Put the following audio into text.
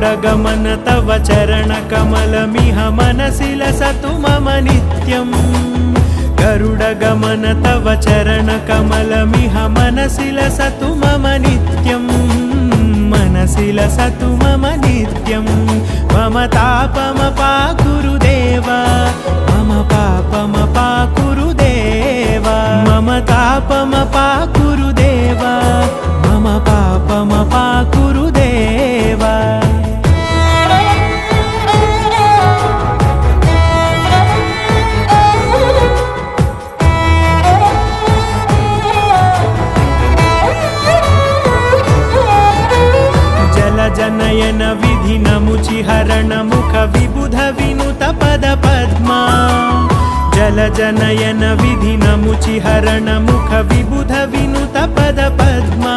गरुडगमन तव चरणकमलमिह मनसि लसतु मम नित्यम् गरुडगमन तव चरणकमलमिह मनसि लसतु मम नित्यम् मनसि लसतु मम नित्यम् मम तापमपाकुरु देव मम पापमपाकुरु देव मम तापमपाकुरु देव मम पापमपाकुरु देव जनयन विधिनमुचिहरण मुख विबुध विनुत पद पद्मा जल जनयन विधिनमुचिहरण मुख विबुध विनुत पद पद्मा।